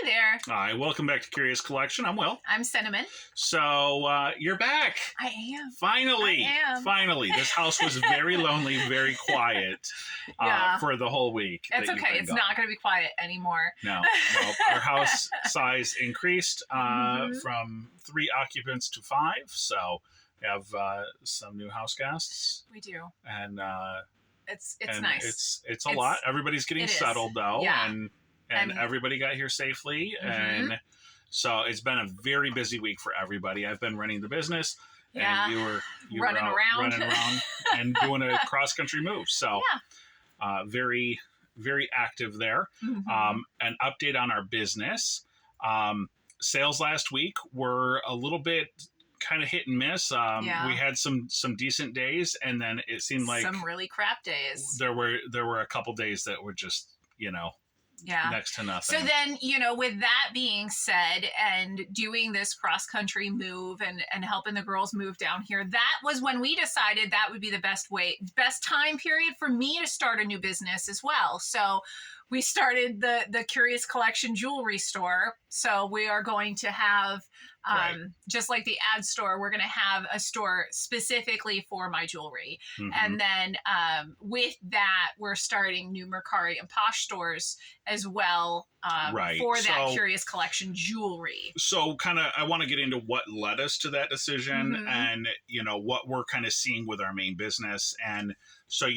there. Hi, welcome back to Curious Collection. I'm Will. I'm Cinnamon. So, you're back. I am. Finally. I am. Finally. This house was very lonely, very quiet for the whole week. It's okay. It's not going to be quiet anymore. No. Our house size increased from 3 occupants to 5. So, we have some new house guests. We do. And it's nice. It's a lot. Everybody's getting settled, though. Yeah. And everybody got here safely. And so it's been a very busy week for everybody. I've been running the business. Yeah. And you were running around and doing a cross-country move. So very, very active there. An update on our business. Sales last week were a little bit kind of hit and miss. We had some decent days, and then it seemed like some really crap days. There were a couple days that were just, next to nothing. So then, with that being said, and doing this cross-country move and helping the girls move down here, that was when we decided that would be the best time period for me to start a new business as well. So we started the Curious Collection jewelry store. So we are going to have, just like the ad store, we're going to have a store specifically for my jewelry. And then with that, we're starting new Mercari and Posh stores as well for that Curious Collection jewelry. So I want to get into what led us to that decision and, what we're kind of seeing with our main business. And so,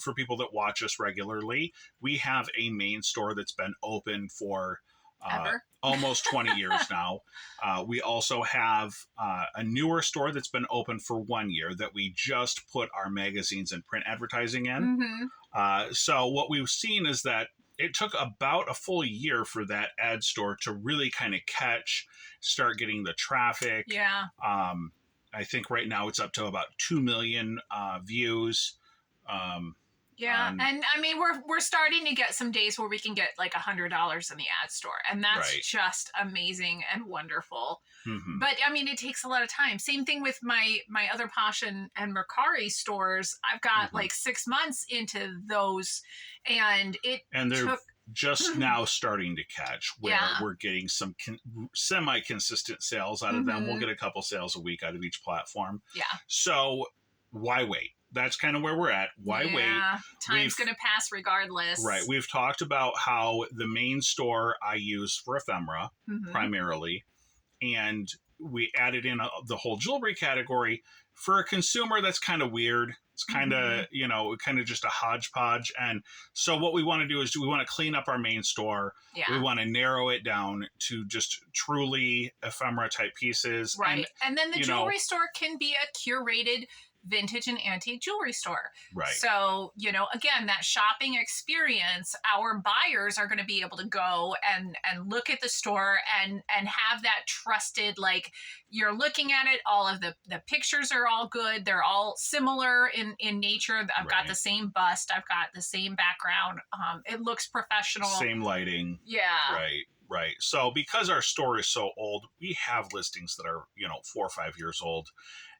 for people that watch us regularly, we have a main store that's been open for almost 20 years now. We also have a newer store that's been open for 1 year that we just put our magazines and print advertising in. So what we've seen is that it took about a full year for that ad store to really kind of start getting the traffic. Yeah. I think right now it's up to about 2 million views. And I mean, we're starting to get some days where we can get like $100 in the ad store, and that's just amazing and wonderful. But I mean, it takes a lot of time. Same thing with my other Posh and Mercari stores. I've got like 6 months into those, and they're just now starting to catch where we're getting some semi-consistent sales out of them. We'll get a couple sales a week out of each platform. Yeah. So why wait? That's kind of where we're at. Why wait? Time's going to pass regardless. Right. We've talked about how the main store I use for ephemera primarily, and we added in the whole jewelry category. For a consumer, that's kind of weird. It's kind of, kind of just a hodgepodge. And so what we want to do is we want to clean up our main store. Yeah. We want to narrow it down to just truly ephemera type pieces. Right. And then the jewelry store can be a curated vintage and antique jewelry store. Right. So, again, that shopping experience, our buyers are going to be able to go and look at the store and have that trusted, like, you're looking at it, all of the pictures are all good. They're all similar in nature. I've got the same bust. I've got the same background. It looks professional. Same lighting. Yeah. Right. So because our store is so old, we have listings that are, 4 or 5 years old.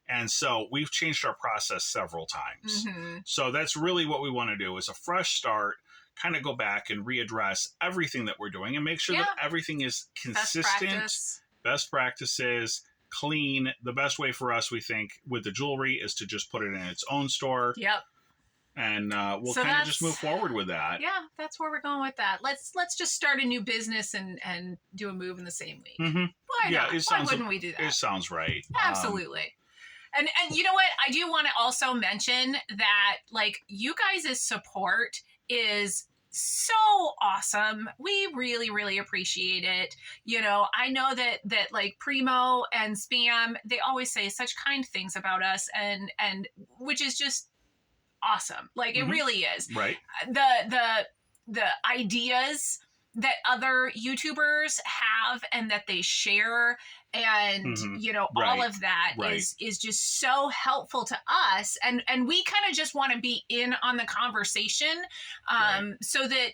And so we've changed our process several times. So that's really what we want to do is a fresh start, kind of go back and readdress everything that we're doing and make sure that everything is consistent, best practices, clean. The best way for us, we think, with the jewelry is to just put it in its own store. Yep. And we'll kind of just move forward with that. Yeah, that's where we're going with that. Let's just start a new business and do a move in the same week. Why not? Why wouldn't we do that? It sounds right. Absolutely. And you know what? I do want to also mention that, like, you guys' support is so awesome. We really, really appreciate it. I know that like Primo and Spam, they always say such kind things about us, and which is just awesome. Like, it really is. Right. The ideas that other YouTubers have and that they share, and all of that is just so helpful to us, and we kind of just want to be in on the conversation, so that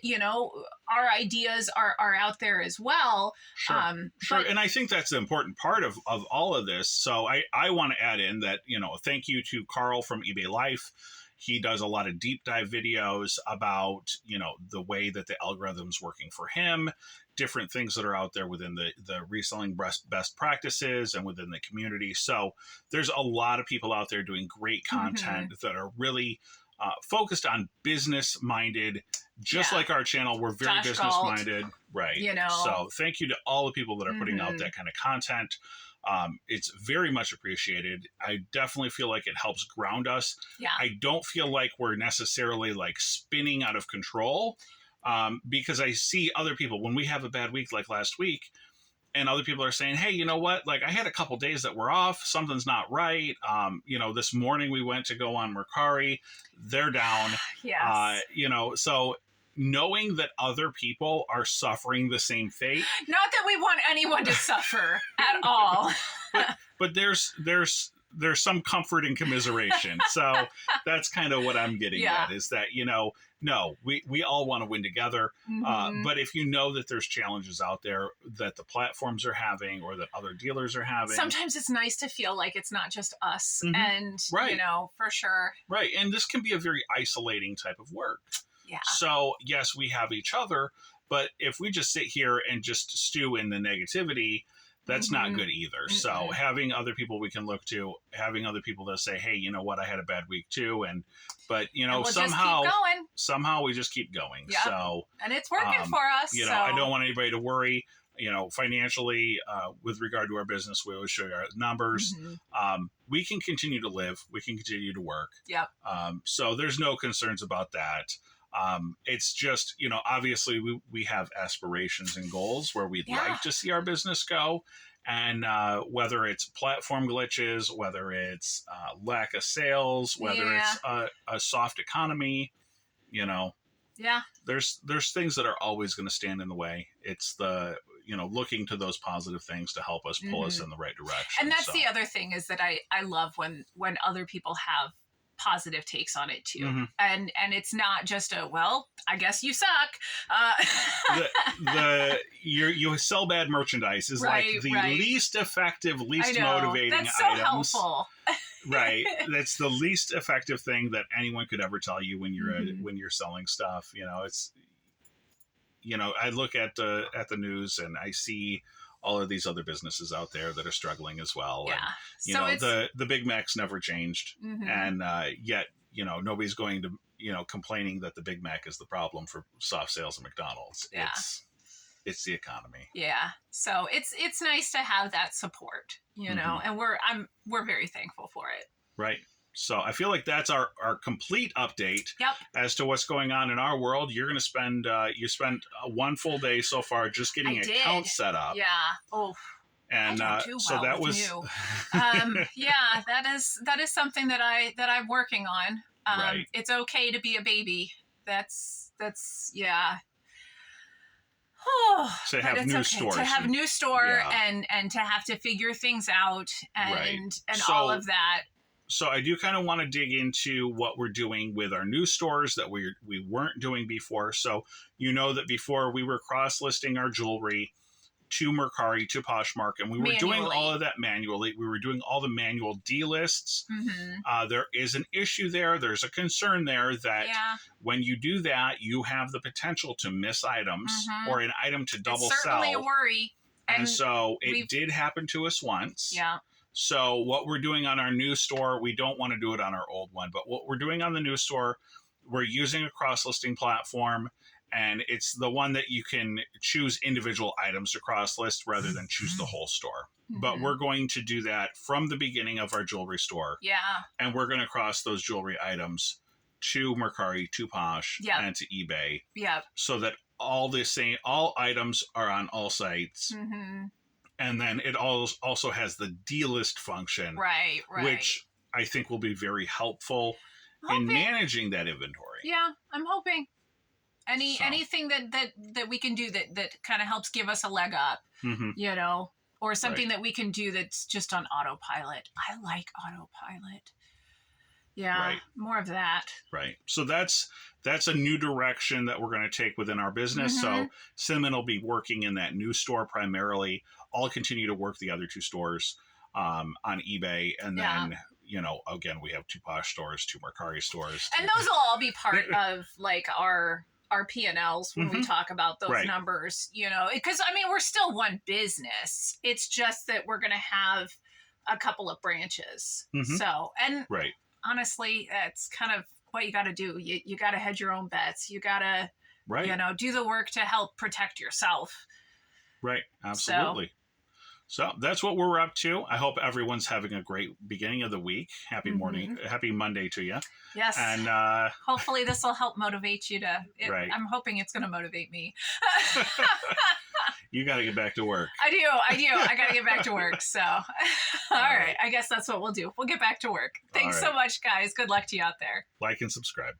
our ideas are out there as well. Sure. And I think that's the important part of all of this. So I want to add in that thank you to Carl from eBay Life. He does a lot of deep dive videos about, the way that the algorithm's working for him, different things that are out there within the reselling best practices and within the community. So there's a lot of people out there doing great content that are really focused on business minded, just like our channel. We're very business minded, right? So thank you to all the people that are putting out that kind of content. It's very much appreciated. I definitely feel like it helps ground us. Yeah. I don't feel like we're necessarily like spinning out of control, because I see other people when we have a bad week like last week, and other people are saying, hey, you know what? Like, I had a couple days that were off. Something's not right. This morning we went to go on Mercari. They're down. Yes. So knowing that other people are suffering the same fate. Not that we want anyone to suffer at all. but there's some comfort and commiseration. So that's kind of what I'm getting at, is that, no, we all want to win together. But if you know that there's challenges out there that the platforms are having or that other dealers are having. Sometimes it's nice to feel like it's not just us and, for sure. Right. And this can be a very isolating type of work. Yeah. So, yes, we have each other, but if we just sit here and just stew in the negativity, that's not good either. So having other people we can look to, having other people that say, hey, you know what, I had a bad week too. But we'll somehow we just keep going. Yep. So, and it's working for us. I don't want anybody to worry, financially, with regard to our business. We always show you our numbers. We can continue to live. We can continue to work. Yep. So there's no concerns about that. It's just, obviously we have aspirations and goals where we'd like to see our business go. And whether it's platform glitches, whether it's lack of sales, whether it's a soft economy, there's things that are always going to stand in the way. It's the, looking to those positive things to help us pull us in the right direction. And that's the other thing, is that I love when other people have positive takes on it too. And it's not just I guess you suck. You sell bad merchandise is like the least effective, least motivating That's so items. Helpful. Right. That's the least effective thing that anyone could ever tell you when you're when you're selling stuff. It's I look at the news and I see all of these other businesses out there that are struggling as well. Yeah. And, the Big Macs never changed. And yet, nobody's going to, complaining that the Big Mac is the problem for soft sales at McDonald's. Yeah. It's the economy. Yeah. So it's nice to have that support, and we're very thankful for it. Right. So I feel like that's our complete update as to what's going on in our world. You're going to spend, you spent one full day so far just getting accounts set up. Yeah. Oh, and so that was, yeah, that is something that I'm working on. Right. It's okay to be a baby. That's yeah. To have new stores. To have new store and to have to figure things out and all of that. So I do kind of want to dig into what we're doing with our new stores that we weren't doing before. So that before we were cross-listing our jewelry to Mercari, to Poshmark, and we were doing all of that manually. We were doing all the manual D-lists. There is an issue there. There's a concern there that when you do that, you have the potential to miss items or an item to double sell. It's certainly a worry. And so it did happen to us once. Yeah. So what we're doing on our new store, we don't want to do it on our old one, but what we're doing on the new store, we're using a cross-listing platform, and it's the one that you can choose individual items to cross-list rather than choose the whole store. But we're going to do that from the beginning of our jewelry store. Yeah. And we're going to cross those jewelry items to Mercari, to Posh, and to eBay. Yeah. So that all items are on all sites. And then it also has the D-list function, right, which I think will be very helpful in managing that inventory. Yeah, I'm hoping. Anything that we can do that kind of helps give us a leg up, or something that we can do that's just on autopilot. I like autopilot. Yeah, more of that. Right. So that's a new direction that we're going to take within our business. So Cinnamon will be working in that new store primarily. I'll continue to work the other two stores on eBay, and then again, we have 2 Posh stores, 2 Mercari stores. And those will all be part of like our P&Ls when we talk about those numbers, because I mean, we're still one business. It's just that we're going to have a couple of branches. So, and honestly, that's kind of what you got to do. You got to hedge your own bets. You got to, do the work to help protect yourself. Right. Absolutely. So that's what we're up to. I hope everyone's having a great beginning of the week. Happy morning. Happy Monday to you. Yes. And hopefully this will help motivate you to. I'm hoping it's going to motivate me. You got to get back to work. I do. I got to get back to work. So, all right. I guess that's what we'll do. We'll get back to work. Thanks so much, guys. Good luck to you out there. Like and subscribe.